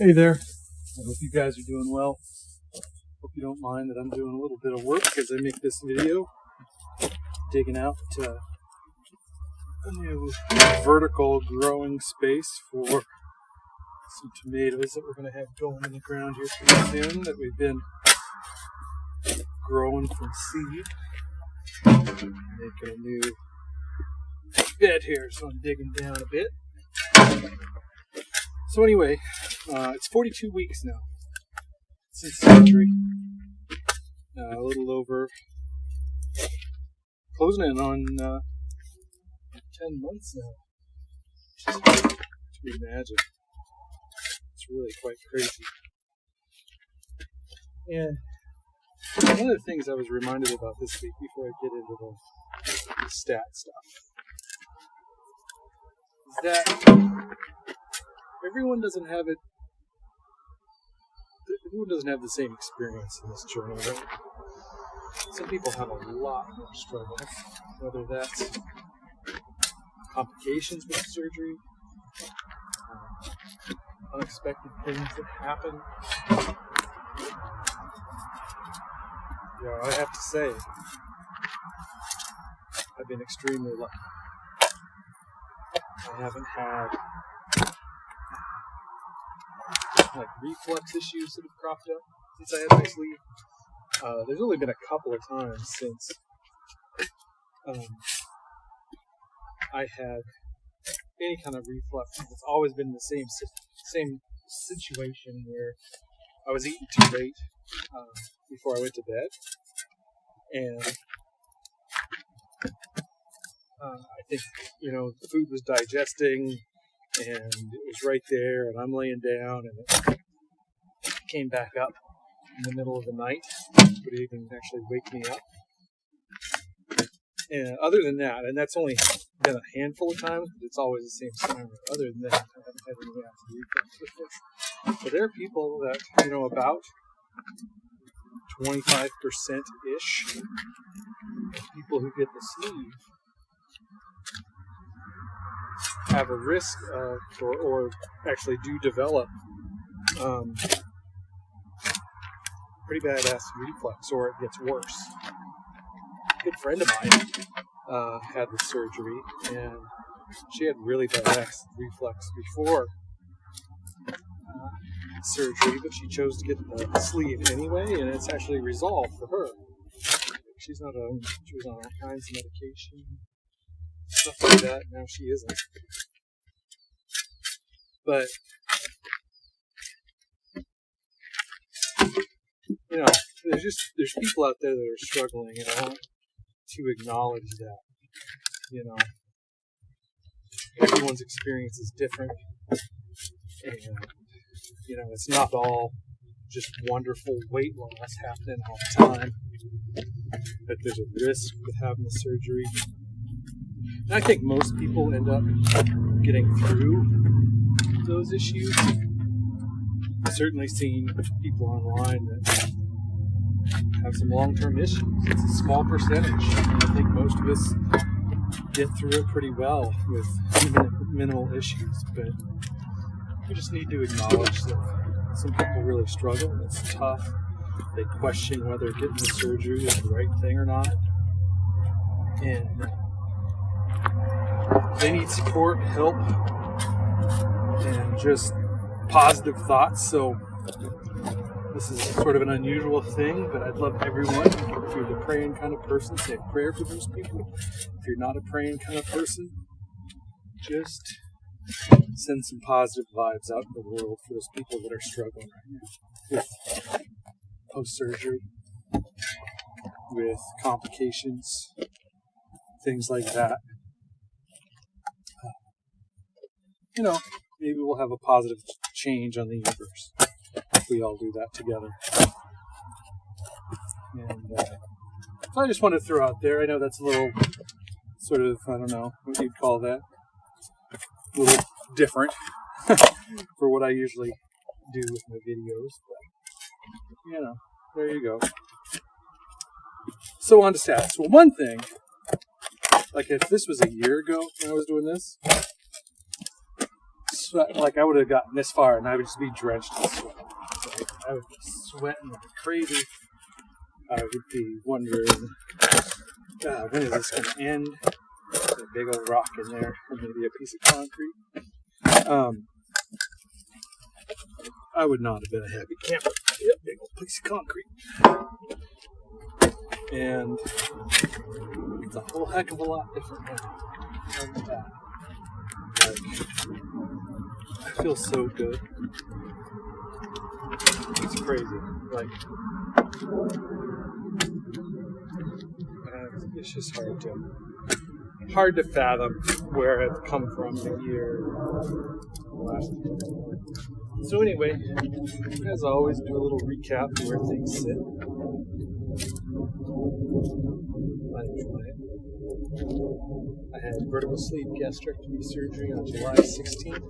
Hey there, I hope you guys are doing well. Hope you don't mind that I'm doing a little bit of work as I make this video. Digging out a new vertical growing space for some tomatoes that we're going to have going in the ground here pretty soon that we've been growing from seed. Making a new bed here, so I'm digging down a bit. So anyway, it's 42 weeks now since surgery. A little over, closing in on 10 months now. Just hard to imagine. It's really quite crazy. And one of the things I was reminded about this week before I get into the stat stuff is that everyone doesn't have the same experience in this journey, right? Some people have a lot more struggles, whether that's complications with surgery, unexpected things that happen. I have to say, I've been extremely lucky. I haven't had reflux issues that have cropped up since I had my sleeve. There's only been a couple of times since I had any kind of reflux. It's always been the same situation where I was eating too late before I went to bed, and I think the food was digesting. And it was right there, and I'm laying down, and it came back up in the middle of the night, but it even actually wake me up. And other than that, and that's only been a handful of times, but it's always the same scenario. Other than that, I haven't had any acid reflux with this. But there are people that, about 25%-ish people who get the sleeve have a risk of, or actually do develop pretty bad acid reflux, or it gets worse. A good friend of mine had the surgery, and she had really bad acid reflux before surgery, but she chose to get the sleeve anyway, and it's actually resolved for her. She was on all kinds of medication, stuff like that. Now she isn't. But there's people out there that are struggling, and I want to acknowledge that. Everyone's experience is different, and it's not all just wonderful weight loss happening all the time. But there's a risk with having the surgery. And I think most people end up getting through those issues. I've certainly seen people online that have some long-term issues. It's a small percentage. I think most of us get through it pretty well with minimal issues, but we just need to acknowledge that some people really struggle, and it's tough. They question whether getting the surgery is the right thing or not, and they need support, help, and just positive thoughts. So this is sort of an unusual thing, but I'd love everyone, if you're the praying kind of person, say a prayer for those people. If you're not a praying kind of person, just send some positive vibes out in the world for those people that are struggling right now with post-surgery, with complications, things like that. Maybe we'll have a positive change on the universe if we all do that together. And so I just wanted to throw out there, I know that's a little sort of, I don't know what you'd call that, a little different for what I usually do with my videos, but there you go. So on to stats. Well, one thing, like if this was a year ago when I was doing this, sweat. Like I would have gotten this far and I would just be drenched in sweat. So I would be sweating like crazy. I would be wondering, God, when is this going to end? There's a big old rock in there, or maybe a piece of concrete. I would not have been a happy camper. Yep, big old piece of concrete. And it's a whole heck of a lot different now. Like, I feel so good. It's crazy. Like, it's just hard to fathom where I've come from the year last year. So anyway, as always, do a little recap of where things sit. I had vertical sleeve gastrectomy surgery on July 16th,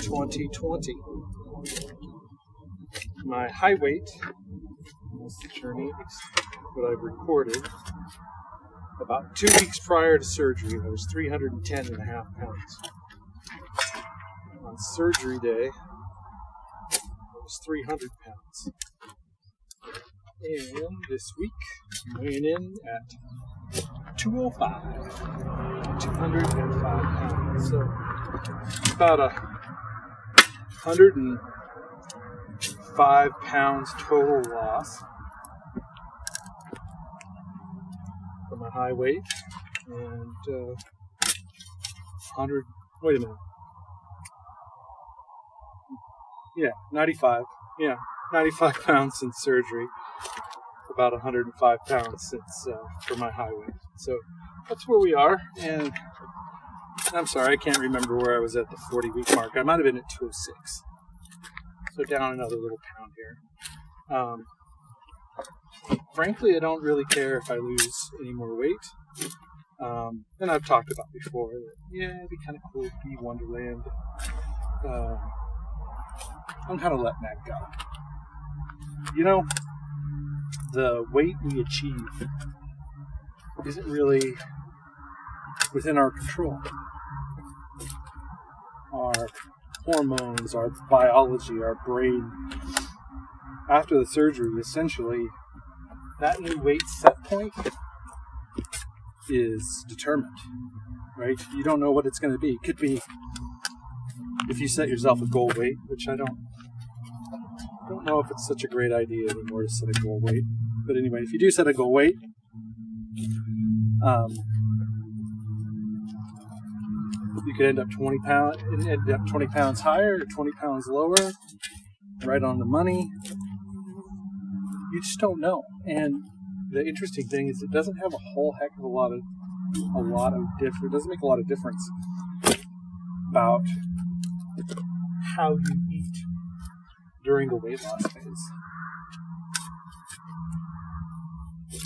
2020. My high weight, this journey, what I've recorded, about 2 weeks prior to surgery, I was 310.5 pounds. On surgery day, I was 300 pounds. And this week, I'm weighing in at 205 pounds. So about 105 pounds total loss for my high weight, and 100. Wait a minute. Yeah, 95. Yeah, 95 pounds since surgery. About 105 pounds since for my high weight. So that's where we are. And I'm sorry, I can't remember where I was at the 40-week mark. I might have been at 206. So down another little pound here. Frankly, I don't really care if I lose any more weight. And I've talked about before that, yeah, it'd be kind of cool to be Wonderland. I'm kind of letting that go. You know, the weight we achieve isn't really within our control. Our hormones, our biology, our brain. After the surgery, essentially, that new weight set point is determined, right? You don't know what it's going to be. It could be, if you set yourself a goal weight, which I don't know if it's such a great idea anymore to set a goal weight. But anyway, if you do set a goal weight, you could end up 20 pounds higher or 20 pounds lower, right on the money. You just don't know. And the interesting thing is it doesn't have a whole heck of it doesn't make a lot of difference about how you eat during the weight loss phase.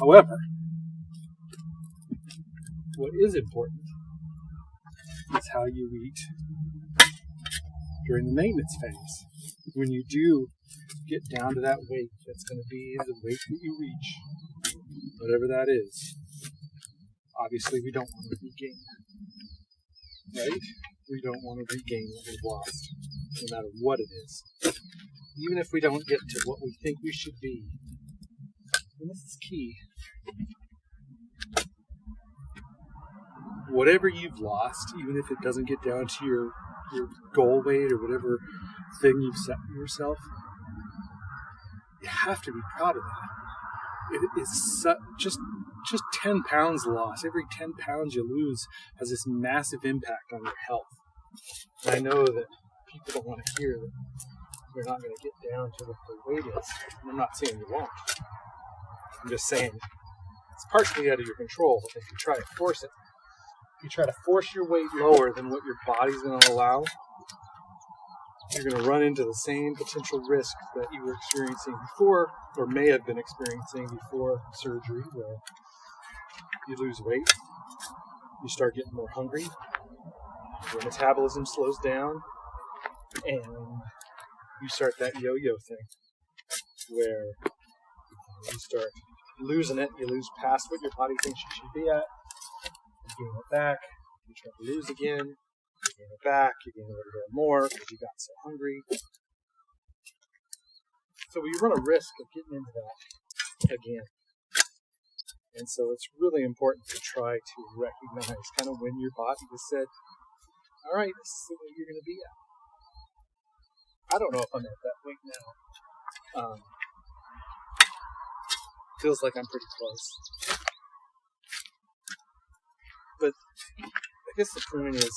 However, what is important is how you eat during the maintenance phase. When you do get down to that weight, that's going to be the weight that you reach, whatever that is. Obviously, we don't want to regain that, right? We don't want to regain what we've lost, no matter what it is. Even if we don't get to what we think we should be. And this is key. Whatever you've lost, even if it doesn't get down to your goal weight or whatever thing you've set for yourself, you have to be proud of that. It is just 10 pounds lost. Every 10 pounds you lose has this massive impact on your health. And I know that people don't want to hear that you're not going to get down to what the weight is. And I'm not saying you won't. I'm just saying it's partially out of your control if you try to force it. If you try to force your weight lower than what your body's going to allow, you're going to run into the same potential risk that you were experiencing before, or may have been experiencing before surgery, where you lose weight, you start getting more hungry, your metabolism slows down, and you start that yo-yo thing, where you start losing it, you lose past what your body thinks you should be at, you gain it back, you try to lose again, gain it back, you gain a little bit more because you got so hungry. So you run a risk of getting into that again. And so it's really important to try to recognize kind of when your body has said, all right, this is the way you're going to be at. I don't know if I'm at that weight now. Feels like I'm pretty close. But I guess the point is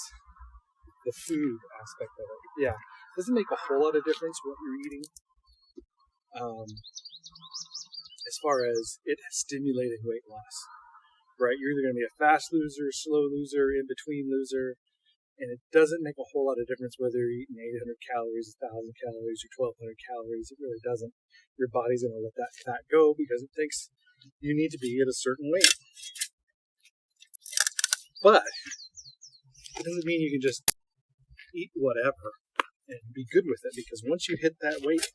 the food aspect of it. Yeah, it doesn't make a whole lot of difference what you're eating. As far as it stimulating weight loss, right? You're either going to be a fast loser, slow loser, in between loser, and it doesn't make a whole lot of difference whether you're eating 800 calories, 1,000 calories, or 1,200 calories. It really doesn't. Your body's going to let that fat go because it thinks you need to be at a certain weight. But it doesn't mean you can just eat whatever and be good with it, because once you hit that weight,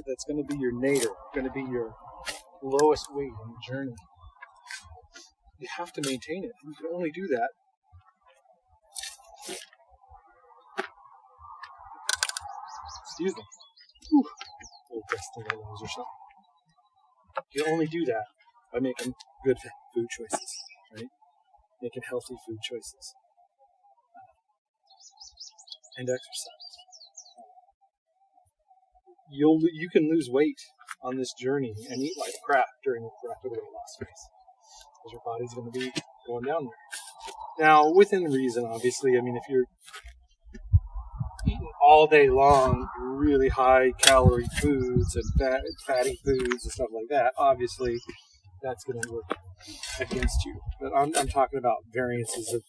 that's going to be your nadir, going to be your lowest weight on the journey. You have to maintain it. You can only do that excuse me. Whew. A little dust in my nose or something. You can only do that by making good food choices, right? Making healthy food choices. And exercise. You can lose weight on this journey and eat like crap during the rapid weight loss phase, because your body's going to be going down there. Now, within reason, obviously. I mean, if you're eating all day long really high calorie foods and fatty foods and stuff like that, obviously that's going to work against you. But I'm talking about variances of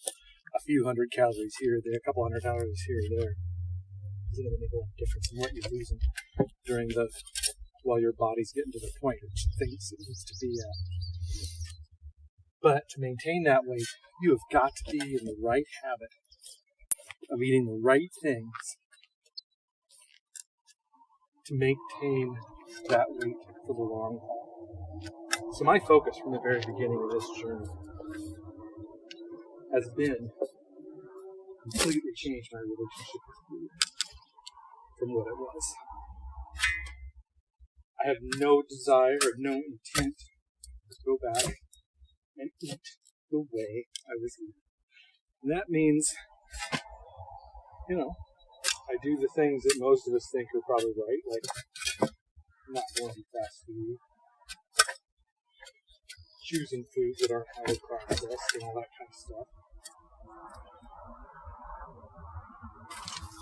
a few hundred calories here or there, a couple hundred calories here or there. It's going to make a lot of difference in what you're losing while your body's getting to the point which it thinks it needs to be at. But to maintain that weight, you have got to be in the right habit of eating the right things to maintain that weight for the long haul. So my focus from the very beginning of this journey has been completely change my relationship with food from what it was. I have no desire or no intent to go back and eat the way I was eating. And that means, I do the things that most of us think are probably right, like not going to fast food, choosing foods that aren't highly processed and all that kind of stuff.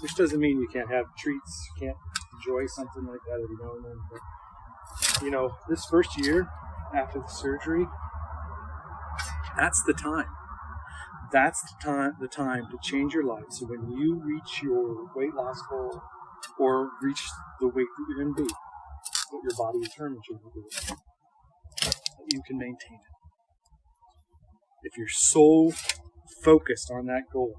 Which doesn't mean you can't have treats, you can't enjoy something like that every now and then. But, this first year after the surgery, that's the time. That's the time to change your life. So when you reach your weight loss goal or reach the weight that you're going to be, what your body determines you're going to be, that you can maintain it. If you're so focused on that goal,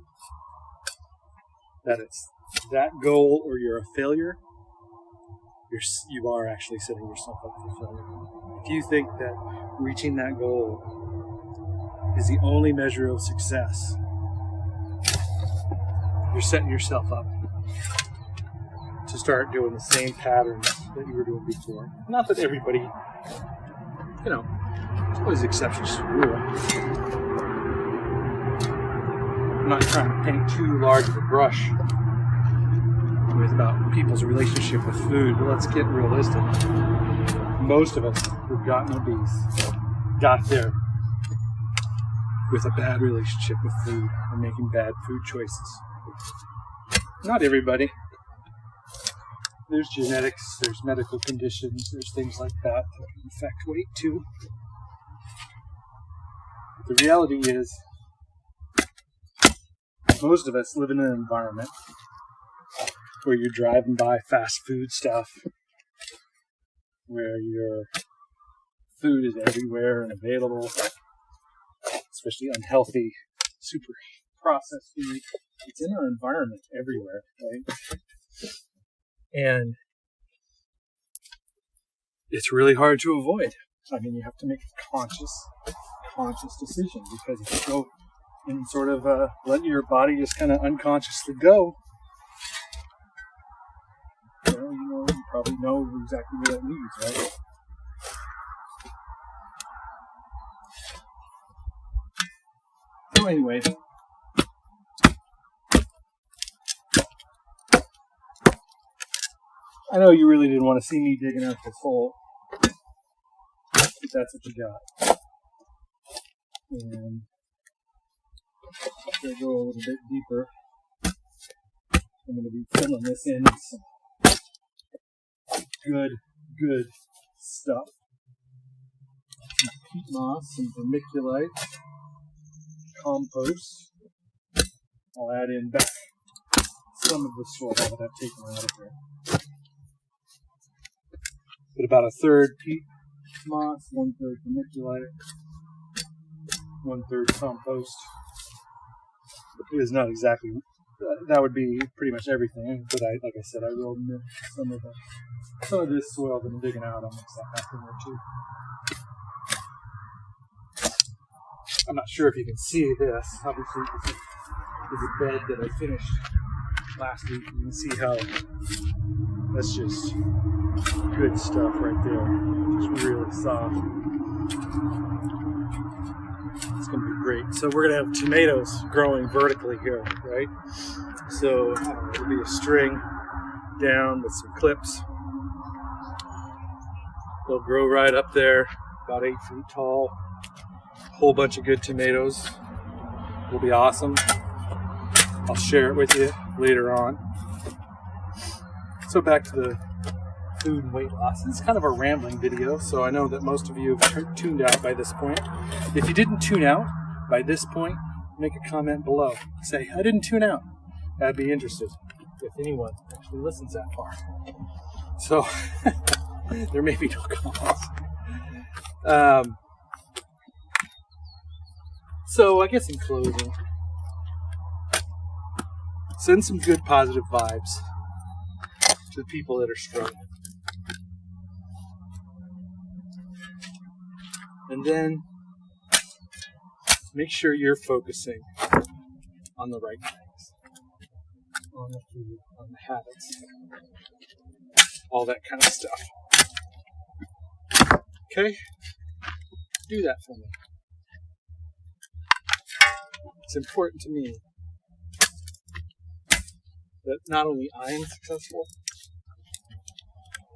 that it's that goal or you're a failure, you are actually setting yourself up for failure. If you think that reaching that goal is the only measure of success, you're setting yourself up to start doing the same patterns that you were doing before. Not that everybody, there's always exceptions to the rule. I'm not trying to paint too large of a brush about people's relationship with food, but let's get realistic. Most of us who've gotten obese got there with a bad relationship with food and making bad food choices. Not everybody. There's genetics, there's medical conditions, there's things like that can affect weight too. But the reality is, most of us live in an environment where you're driving by fast food stuff, where your food is everywhere and available, especially unhealthy, super processed food. It's in our environment everywhere, right? And it's really hard to avoid. I mean, you have to make a conscious decision, because and sort of let your body just kind of unconsciously go. You probably know exactly what that means, right? So anyway, I know you really didn't want to see me digging out this hole, but that's what you got. And I'm going to go a little bit deeper. I'm going to be filling this in with some good stuff. Some peat moss, some vermiculite, compost. I'll add in back some of the soil that I've taken out of here. But about a third peat moss, 1/3 vermiculite, 1/3 compost. It is not exactly, that would be pretty much everything, but like I said, I will mix some of this soil that I'm digging out. I'll mix that back in there too. I'm not sure if you can see this. Obviously, this is a bed that I finished last week. You can see how that's just good stuff right there. Just really soft. It's going to be great. So we're going to have tomatoes growing vertically here, right? So it'll be a string down with some clips. They'll grow right up there, about 8 feet tall. Whole bunch of good tomatoes. Will be awesome. I'll share it with you later on. So back to the food and weight loss. This is kind of a rambling video, so I know that most of you have tuned out by this point. If you didn't tune out by this point, make a comment below. Say, I didn't tune out. I'd be interested if anyone actually listens that far. So, there may be no comments. So, I guess in closing, send some good positive vibes to the people that are struggling. And then make sure you're focusing on the right things, on the food, on the habits, all that kind of stuff. Okay? Do that for me. It's important to me that not only I am successful,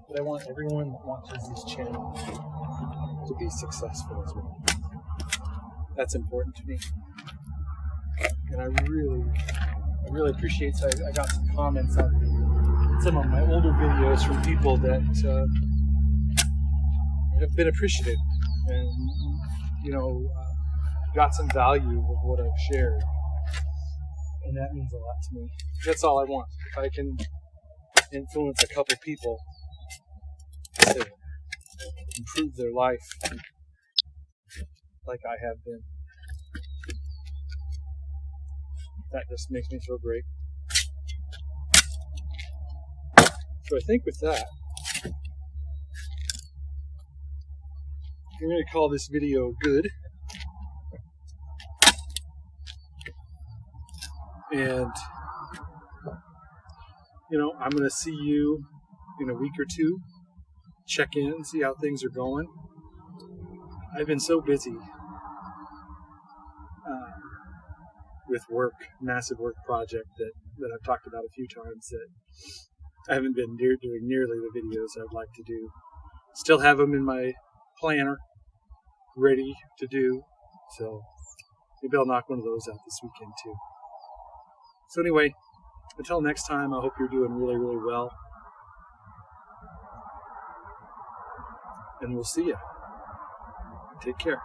but I want everyone that watches this channel to be successful as well. That's important to me. And I really appreciate it. So I got some comments on some of my older videos from people that have been appreciative and, got some value of what I've shared. And that means a lot to me. That's all I want. If I can influence a couple people to improve their life like I have been, that just makes me feel great. So I think with that, I'm going to call this video good. And, I'm going to see you in a week or two. Check in, see how things are going. I've been so busy with work, massive work project that I've talked about a few times, that I haven't been doing nearly the videos I'd like to do. Still have them in my planner, ready to do. So maybe I'll knock one of those out this weekend too. So anyway, until next time, I hope you're doing really, really well. And we'll see you. Take care.